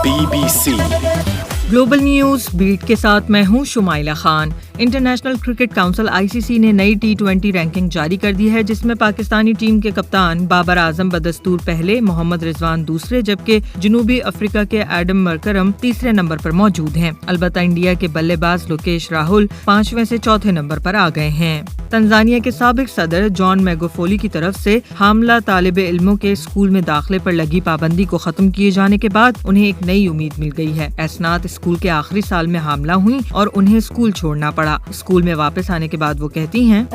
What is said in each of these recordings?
BBC global news beat के साथ मैं हूं Shumaila Khan. International cricket council ICC ने नई T20 रैंकिंग जारी कर दी है, जिसमें पाकिस्तानी टीम के कप्तान बाबर आजम बदस्तूर पहले, मोहम्मद रिजवान दूसरे, जबकि जनूबी अफ्रीका के एडम मरकरम तीसरे नंबर पर मौजूद हैं। अलबत्ता इंडिया के बल्लेबाज लोकेश राहुल 5वें से चौथे नंबर पर आ गए हैं। तंजानिया के साबिक सदर जॉन मैगोफोली की तरफ से हामला तालिबे इल्मों के स्कूल में दाखिले पर लगी पाबंदी को खत्म किए जाने के बाद उन्हें एक नई उम्मीद मिल गई है। एसनात स्कूल के आखिरी साल में हामला हुई और उन्हें स्कूल छोड़ना पड़ा। स्कूल में वापस आने के बाद वो कहती हैं,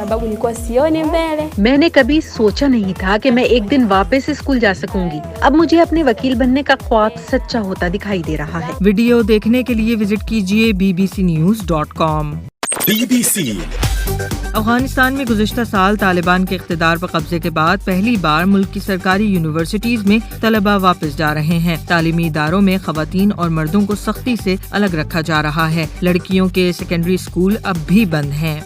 मैंने कभी सोचा नहीं था कि मैं एक दिन वापस स्कूल जा सकूंगी। अब मुझे अपने वकील बनने का ख्वाब सच्चा होता दिखाई दे रहा है। वीडियो देखने के लिए विजिट कीजिए bbcnews.com। BBC अफगानिस्तान में गुज़िश्ता साल तालिबान के इख्तिदार पर कब्जे के बाद पहली बार मुल्क की सरकारी यूनिवर्सिटीज में तलबा वापस जा रहे हैं। तालीमी इदारों में ख़वातीन और मर्दों को सख्ती से अलग रखा जा रहा है। लड़कियों के सेकेंडरी स्कूल अब भी बंद हैं।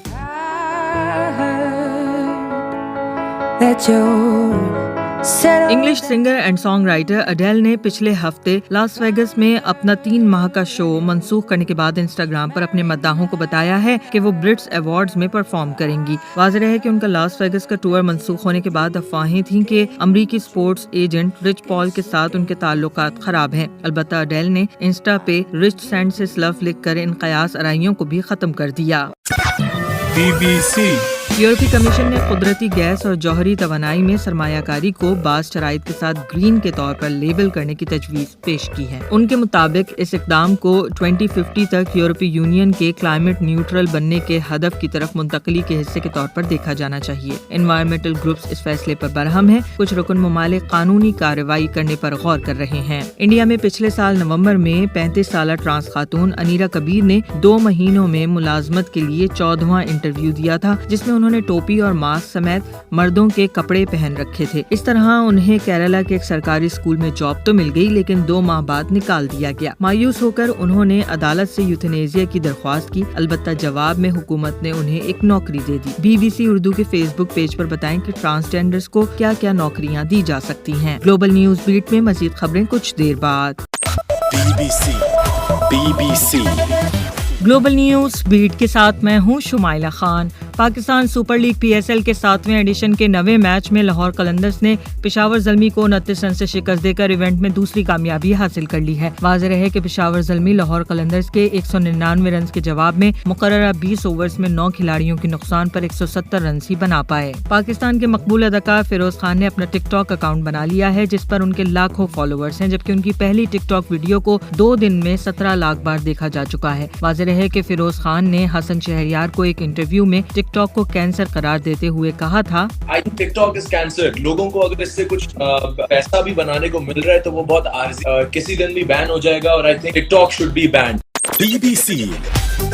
English singer and song writer Adele ने पिछले हफ्ते लास वेगस में अपना 3 माह का शो मनसूख करने के बाद इंस्टाग्राम पर अपने मद्दाहों को बताया है कि वो ब्रिट्स अवार्ड्स में परफॉर्म करेंगी। वाज़ेह है कि उनका लास वेगस का टूर मनसूख होने के बाद अफवाहें थीं कि अमरीकी स्पोर्ट्स एजेंट रिच पॉल के साथ उनके ताल्लुकात खराब हैं। अलबत्ता अडेल ने इंस्टा पे रिच सेंड से लव लिख कर इन कयास आराइयों को भी खत्म कर दिया। BBC यूरोपीय कमीशन ने कुदरती गैस और जौहरी तवानाई में सरमायाकारी को बाज़ शराइत के साथ ग्रीन के तौर पर लेबल करने की तजवीज़ पेश की है। उनके मुताबिक इस इक़दाम को 2050 तक यूरोपीय यूनियन के क्लाइमेट न्यूट्रल बनने के हदफ की तरफ मुंतकली के हिस्से के तौर पर देखा जाना चाहिए। एनवायरमेंटल ग्रुप्स इस फैसले पर बरहम हैं। कुछ रुकन मुमालिक कानूनी कार्रवाई करने पर गौर कर रहे हैं। इंडिया में पिछले साल नवंबर में 35 साला ट्रांस खातून अनीरा कबीर ने 2 महीनों में मुलाजमत के लिए 14वां इंटरव्यू दिया था, जिसमें उन्होंने टोपी और मास्क समेत मर्दों के कपड़े पहन रखे थे। इस तरह उन्हें केरला के एक सरकारी स्कूल में जॉब तो मिल गई, लेकिन 2 माह बाद निकाल दिया गया। मायूस होकर उन्होंने अदालत से यूथनेजिया की दरख्वास्त की। अलबत्ता जवाब में हुकूमत ने उन्हें एक नौकरी दे दी। BBC उर्दू के फेसबुक पेज पर बताएं कि ट्रांसजेंडर्स को क्या क्या नौकरियां दी जा सकती हैं। ग्लोबल न्यूज बीट में मजीद खबरें कुछ देर बाद। BBC ग्लोबल न्यूज बीट के साथ मैं हूं Shumaila Khan. Pakistan super league PSL के 7वें एडिशन के 9वें मैच में लाहौर कलंदर्स ने पेशावर ज़ल्मी को 29 रन से शिकस्त देकर इवेंट में दूसरी कामयाबी हासिल कर ली है। वाज़ेह है कि पेशावर ज़ल्मी लाहौर कलंदर्स के 199 रन के जवाब में मुकर्ररा 20 ओवर्स में 9 खिलाड़ियों के नुकसान पर 170 रन ही बना पाए। पाकिस्तान के मकबूल अदाकार फिरोज खान ने अपना टिकटॉक अकाउंट बना लिया है, जिस पर उनके लाखों फॉलोअर्स हैं, जबकि उनकी पहली टिकटॉक वीडियो को 2 दिन में 17 लाख बार देखा जा चुका है। वाज़ेह है कि फिरोज खान ने हसन शहरयार को एक इंटरव्यू में टिकटॉक को कैंसर करार देते हुए कहा था, आई थिंक टिकटॉक इज कैंसर। लोगों को अगर इससे कुछ पैसा भी बनाने को मिल रहा है तो वो बहुत आर्जी किसी दिन भी बैन हो जाएगा और I think TikTok should be banned. BBC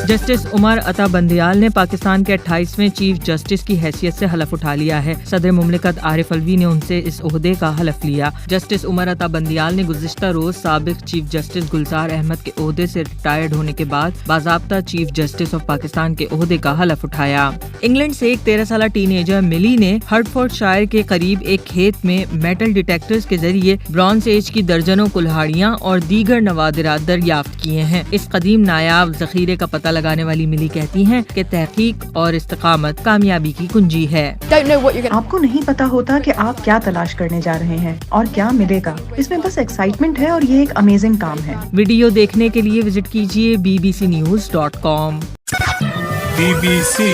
justice Umar Ata Bandial ने पाकिस्तान के 28वें चीफ जस्टिस की हैसियत से हलफ उठा लिया है। सदर मुमलिकत आरिफ अलवी ने उनसे इस ओहदे का हलफ लिया। जस्टिस उमर अता बंदियाल ने गुज़िश्ता रोज साबिक चीफ जस्टिस गुलजार अहमद के ओहदे से रिटायर्ड होने के बाद बाज़ाब्ता चीफ जस्टिस ऑफ पाकिस्तान के ओहदे का हलफ उठाया। इंग्लैंड से एक 13 साला टीनेजर मिली ने हर्टफोर्डशायर के करीब एक खेत में मेटल डिटेक्टर्स के जरिए ब्रॉन्ज एज की दर्जनों कुल्हाड़ियाँ और दीगर नवादिरात दरियाफ्त किए हैं। इस कदीम नायाब जखीरे का पता लगाने वाली मिली कहती हैं कि तहकीक और इस्तिकामत कामयाबी की कुंजी है। आपको नहीं पता होता कि आप क्या तलाश करने जा रहे हैं और क्या मिलेगा। इसमें बस एक्साइटमेंट है और ये एक अमेजिंग काम है। वीडियो देखने के लिए विजिट कीजिए bbcnews.com। BBC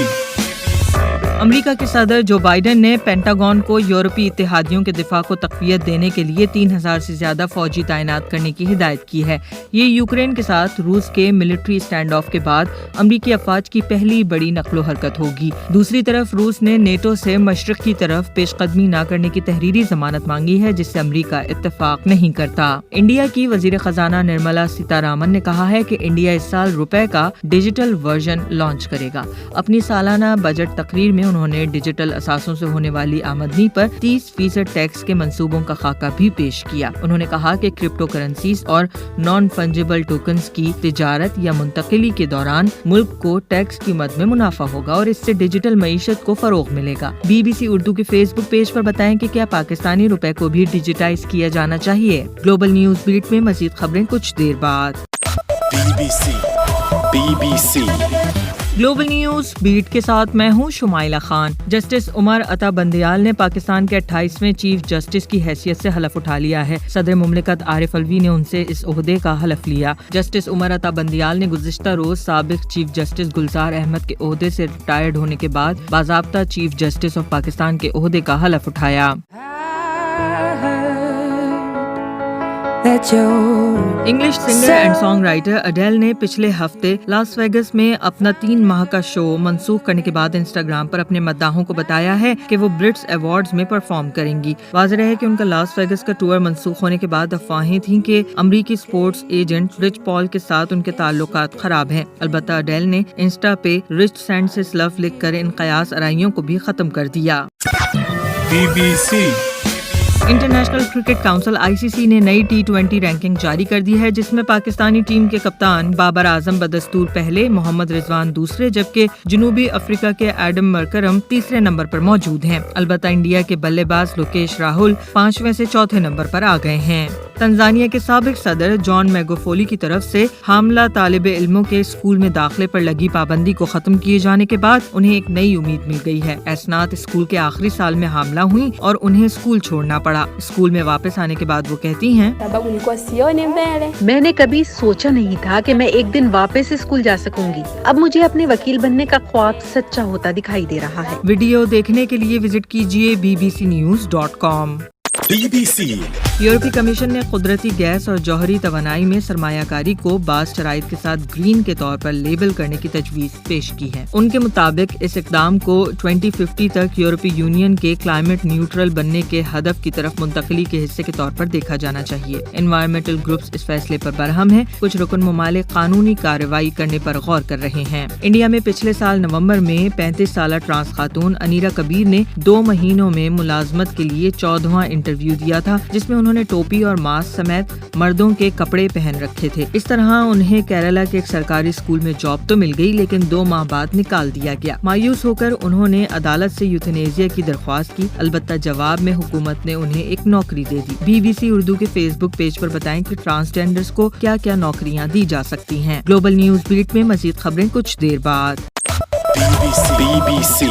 अमेरिका के सदर जो बाइडेन ने पेंटागन को यूरोपीय इत्तेहादियों के दिफा को तक़वियत देने के लिए 3000 से ज्यादा फौजी तैनात करने की हिदायत की है। ये यूक्रेन के साथ रूस के मिलिट्री स्टैंड ऑफ के बाद अमेरिकी अफवाज की पहली बड़ी नकलो हरकत होगी। दूसरी तरफ रूस ने नेटो से मशरिक की तरफ पेशकदमी न करने की तहरीरी जमानत मांगी है, जिससे अमेरिका इत्तेफाक नहीं करता। इंडिया की वजीर खजाना निर्मला सीतारामन ने कहा है कि इंडिया इस साल रुपए का डिजिटल वर्जन लॉन्च करेगा। अपनी सालाना बजट तकरीर में انہوں نے ڈیجیٹل اثاثوں سے ہونے والی آمدنی پر 30% ٹیکس کے منصوبوں کا خاکہ بھی پیش کیا۔ انہوں نے کہا کہ کرپٹو کرنسیز اور نان فنجیبل ٹوکنز کی تجارت یا منتقلی کے دوران ملک کو ٹیکس کی مد میں منافع ہوگا اور اس سے ڈیجیٹل معیشت کو فروغ ملے گا۔ BBC اردو کے فیس بک پیج پر بتائیں کہ کیا پاکستانی روپے کو بھی ڈیجیٹائز کیا جانا چاہیے۔ گلوبل نیوز بیٹ میں مزید خبریں کچھ دیر بعد۔ BBC گلوبل نیوز بیٹ کے ساتھ میں ہوں شمائلہ خان۔ جسٹس عمر عطا بندیال نے پاکستان کے 28ویں چیف جسٹس کی حیثیت سے حلف اٹھا لیا ہے۔ صدر مملکت عارف الوی نے ان سے اس عہدے کا حلف لیا۔ جسٹس عمر عطا بندیال نے گزشتہ روز سابق چیف جسٹس گلزار احمد کے عہدے سے ریٹائرڈ ہونے کے بعد باضابطہ چیف جسٹس آف پاکستان کے عہدے کا حلف اٹھایا۔ English singer and song writer Adele نے پچھلے ہفتے لاس ویگس میں اپنا 3 ماہ کا شو منسوخ کرنے کے بعد انسٹاگرام پر اپنے مداحوں کو بتایا ہے کہ وہ برٹس ایوارڈز میں پرفارم کریں گی۔ واضح ہے کہ ان کا لاس ویگس کا ٹور منسوخ ہونے کے بعد افواہیں تھیں کہ امریکی سپورٹس ایجنٹ رچ پال کے ساتھ ان کے تعلقات خراب ہیں۔ البتہ اڈیل نے انسٹا پہ رچ سینڈز اس لو لکھ کر ان قیاس آرائیوں کو بھی ختم کر دیا۔ BBC international cricket council ICC نے نئی T20 رینکنگ جاری کر دی ہے، جس میں پاکستانی ٹیم کے کپتان بابر اعظم بدستور پہلے، محمد رضوان دوسرے، جبکہ جنوبی افریقہ کے ایڈم مرکرم تیسرے نمبر پر موجود ہیں۔ البتہ انڈیا کے بلے باز لوکیش راہل 5ویں سے چوتھے نمبر پر آ گئے ہیں۔ تنزانیہ کے سابق صدر جان میگوفولی کی طرف سے حاملہ طالب علموں کے اسکول میں داخلے پر لگی پابندی کو ختم کیے جانے کے بعد انہیں ایک نئی امید مل گئی ہے۔ اسنات اسکول کے آخری سال میں حاملہ ہوئیں اور انہیں اسکول چھوڑنا پڑا۔ اسکول میں واپس آنے کے بعد وہ کہتی ہیں، میں نے کبھی سوچا نہیں تھا کہ میں ایک دن واپس اسکول جا سکوں گی۔ اب مجھے اپنے وکیل بننے کا خواب سچا ہوتا دکھائی دے رہا ہے۔ ویڈیو دیکھنے کے لیے وزٹ کیجیے bbcnews.com۔ BBC یورپی کمیشن نے قدرتی گیس اور جوہری توانائی میں سرمایہ کاری کو بعض شرائط کے ساتھ گرین کے طور پر لیبل کرنے کی تجویز پیش کی ہے۔ ان کے مطابق اس اقدام کو 2050 تک یورپی یونین کے کلائمیٹ نیوٹرل بننے کے ہدف کی طرف منتقلی کے حصے کے طور پر دیکھا جانا چاہیے۔ انوائرمنٹل گروپس اس فیصلے پر برہم ہیں۔ کچھ رکن ممالک قانونی کارروائی کرنے پر غور کر رہے ہیں۔ انڈیا میں پچھلے سال نومبر میں 35 سالہ ٹرانس خاتون انیرا کبیر نے 2 مہینوں میں ملازمت کے لیے 14واں انٹرویو دیا تھا، جس میں انہوں نے ٹوپی اور ماسک سمیت مردوں کے کپڑے پہن رکھے تھے۔ اس طرح انہیں کیرلا کے ایک سرکاری اسکول میں جاب تو مل گئی، لیکن 2 ماہ بعد نکال دیا گیا۔ مایوس ہو کر انہوں نے عدالت سے یوتھنیزیا کی درخواست کی، البتہ جواب میں حکومت نے انہیں ایک نوکری دے دی۔ BBC اردو کے فیس بک پیج پر بتائیں کہ ٹرانسجینڈرز کو کیا کیا نوکریاں دی جا سکتی ہیں۔ گلوبل نیوز بیٹ میں مزید خبریں کچھ دیر بعد۔ BBC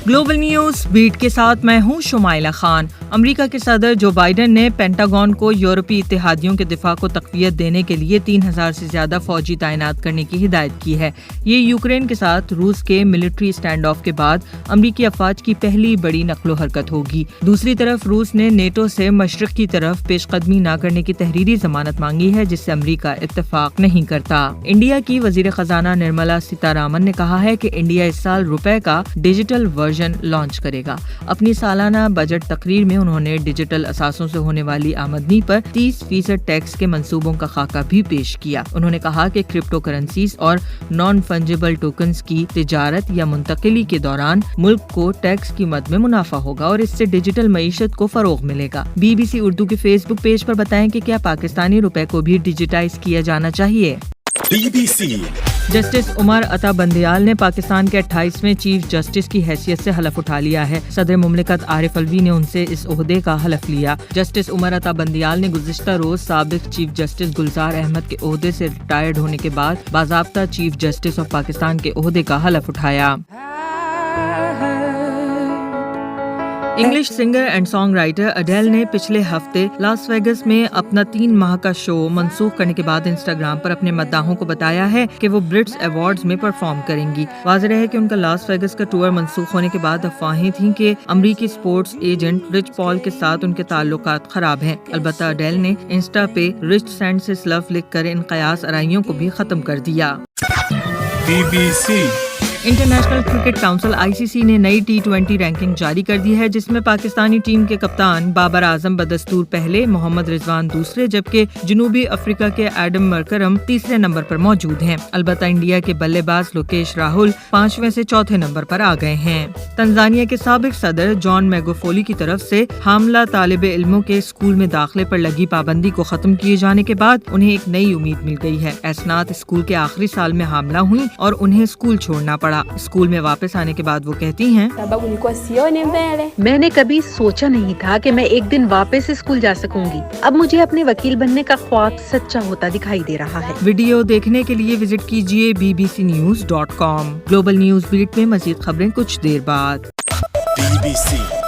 گلوبل نیوز بیٹ کے ساتھ میں ہوں شمائلہ خان۔ امریکہ کے صدر جو بائیڈن نے پینٹاگون کو یورپی اتحادیوں کے دفاع کو تقویت دینے کے لیے 3000 سے زیادہ فوجی تعینات کرنے کی ہدایت کی ہے۔ یہ یوکرین کے ساتھ روس کے ملٹری اسٹینڈ آف کے بعد امریکی افواج کی پہلی بڑی نقل و حرکت ہوگی۔ دوسری طرف روس نے نیٹو سے مشرق کی طرف پیش قدمی نہ کرنے کی تحریری ضمانت مانگی ہے، جس سے امریکہ اتفاق نہیں کرتا۔ انڈیا کی وزیر خزانہ نرملا سیتارامن نے کہا ہے کہ انڈیا اس سال روپے کا ڈیجیٹل ورژن لانچ کرے گا۔ اپنی سالانہ بجٹ تقریر میں انہوں نے ڈیجیٹل اثاثوں سے ہونے والی آمدنی پر 30% ٹیکس کے منصوبوں کا خاکہ بھی پیش کیا۔ انہوں نے کہا کہ کرپٹو کرنسیز اور نان فنجیبل ٹوکنز کی تجارت یا منتقلی کے دوران ملک کو ٹیکس کی مد میں منافع ہوگا اور اس سے ڈیجیٹل معیشت کو فروغ ملے گا۔ BBC اردو کے فیس بک پیج پر بتائیں کہ کیا پاکستانی روپے کو بھی ڈیجیٹائز کیا جانا چاہیے۔ BBC جسٹس عمر عطا بندیال نے پاکستان کے 28ویں چیف جسٹس کی حیثیت سے حلف اٹھا لیا ہے۔ صدر مملکت عارف الوی نے ان سے اس عہدے کا حلف لیا۔ جسٹس عمر عطا بندیال نے گزشتہ روز سابق چیف جسٹس گلزار احمد کے عہدے سے ریٹائرڈ ہونے کے بعد باضابطہ چیف جسٹس آف پاکستان کے عہدے کا حلف اٹھایا۔ English singer and song writer Adele نے پچھلے ہفتے لاس ویگس میں اپنا 3 ماہ کا شو منسوخ کرنے کے بعد انسٹاگرام پر اپنے مداحوں کو بتایا ہے کہ وہ برٹس ایوارڈز میں پرفارم کریں گی۔ واضح ہے کہ ان کا لاس ویگس کا ٹور منسوخ ہونے کے بعد افواہیں تھیں کہ امریکی سپورٹس ایجنٹ رچ پال کے ساتھ ان کے تعلقات خراب ہیں۔ البتہ اڈیل نے انسٹا پہ رچ سینڈز اس لو لکھ کر ان قیاس آرائیوں کو بھی ختم کر دیا۔ BBC international cricket council ICC ने नई T20 रैंकिंग जारी कर दी है, जिसमें पाकिस्तानी टीम के कप्तान बाबर आजम बदस्तूर पहले, मोहम्मद रिजवान दूसरे, जबकि जनूबी अफ्रीका के एडम मरकरम तीसरे नंबर पर मौजूद हैं। अलबत्ता इंडिया के बल्लेबाज लोकेश राहुल 5वें से चौथे नंबर पर आ गए हैं। तंजानिया के साबिक सदर जॉन मैगोफोली की तरफ से हामला तालिब इल्मों के स्कूल में दाखिले पर लगी पाबंदी को खत्म किए जाने के बाद उन्हें एक नई उम्मीद मिल गई है। एसनात स्कूल के आखिरी साल में हामला हुई और उन्हें स्कूल छोड़ना पड़ा। स्कूल में वापस आने के बाद वो कहती हैं, मैंने कभी सोचा नहीं था कि मैं एक दिन वापस स्कूल जा सकूंगी। अब मुझे अपने वकील बनने का ख्वाब सच्चा होता दिखाई दे रहा है। वीडियो देखने के लिए विजिट कीजिए bbcnews.com। ग्लोबल न्यूज बीट में मजीद खबरें कुछ देर बाद। BBC